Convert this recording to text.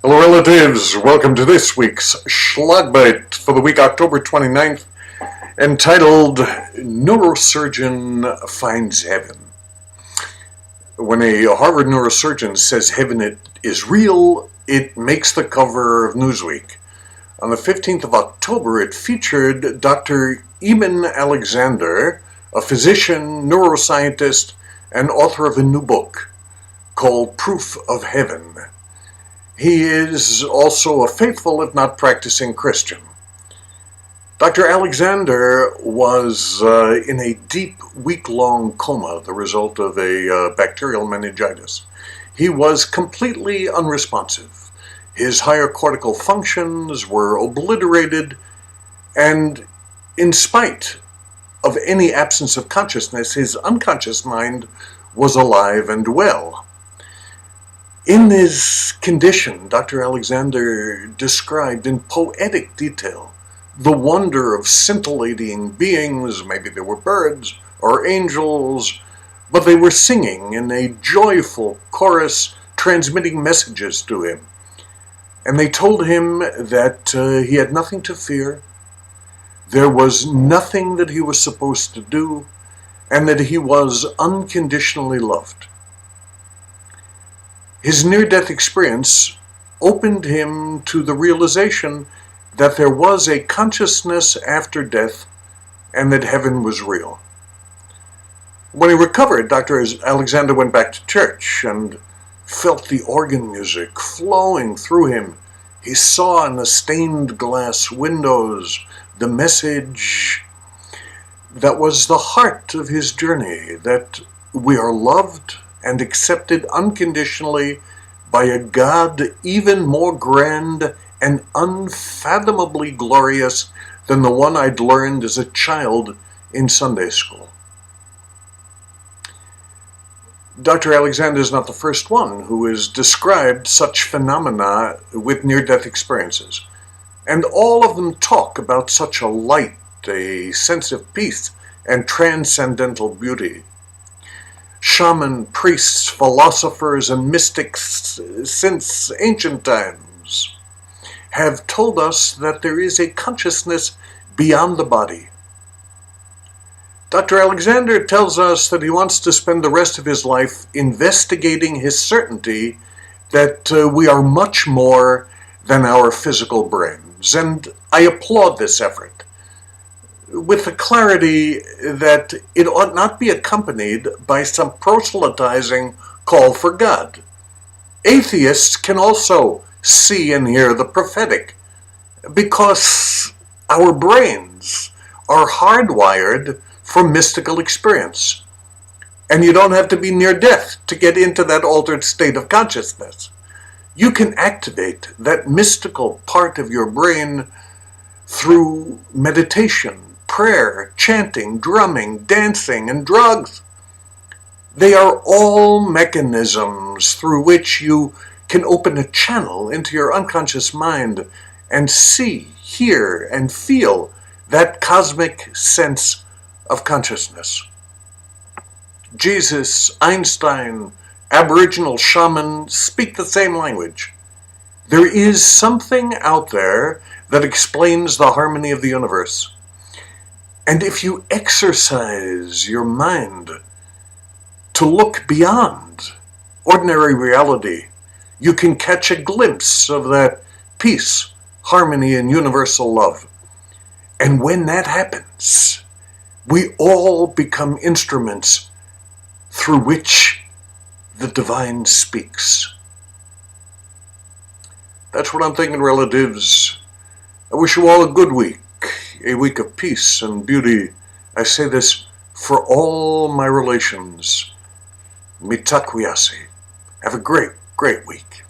Hello relatives, welcome to this week's Schlagbite for the week October 29th, entitled Neurosurgeon Finds Heaven. When a Harvard neurosurgeon says heaven is real, it makes the cover of Newsweek. On the 15th of October, it featured Dr. Eben Alexander, a physician, neuroscientist, and author of a new book called Proof of Heaven. He is also a faithful, if not practicing, Christian. Dr. Alexander was in a deep, week-long coma, the result of a bacterial meningitis. He was completely unresponsive. His higher cortical functions were obliterated, and in spite of any absence of consciousness, his unconscious mind was alive and well. In this condition, Dr. Alexander described in poetic detail the wonder of scintillating beings. Maybe they were birds or angels, but they were singing in a joyful chorus, transmitting messages to him. And they told him that he had nothing to fear, there was nothing that he was supposed to do, and that he was unconditionally loved. His near-death experience opened him to the realization that there was a consciousness after death and that heaven was real. When he recovered, Dr. Alexander went back to church and felt the organ music flowing through him. He saw in the stained glass windows the message that was the heart of his journey, that we are loved and accepted unconditionally by a God even more grand and unfathomably glorious than the one I'd learned as a child in Sunday school. Dr. Alexander is not the first one who has described such phenomena with near-death experiences, and all of them talk about such a light, a sense of peace, and transcendental beauty. Shaman, priests, philosophers, and mystics since ancient times have told us that there is a consciousness beyond the body. Dr. Alexander tells us that he wants to spend the rest of his life investigating his certainty that we are much more than our physical brains, and I applaud this effort, with the clarity that it ought not be accompanied by some proselytizing call for God. Atheists can also see and hear the prophetic, because our brains are hardwired for mystical experience. And you don't have to be near death to get into that altered state of consciousness. You can activate that mystical part of your brain through meditation, prayer, chanting, drumming, dancing, and drugs. They are all mechanisms through which you can open a channel into your unconscious mind and see, hear, and feel that cosmic sense of consciousness. Jesus, Einstein, Aboriginal shaman speak the same language. There is something out there that explains the harmony of the universe. And if you exercise your mind to look beyond ordinary reality, you can catch a glimpse of that peace, harmony, and universal love. And when that happens, we all become instruments through which the divine speaks. That's what I'm thinking, relatives. I wish you all a good week. A week of peace and beauty. I say this for all my relations. Mitakuiase. Have a great, great week.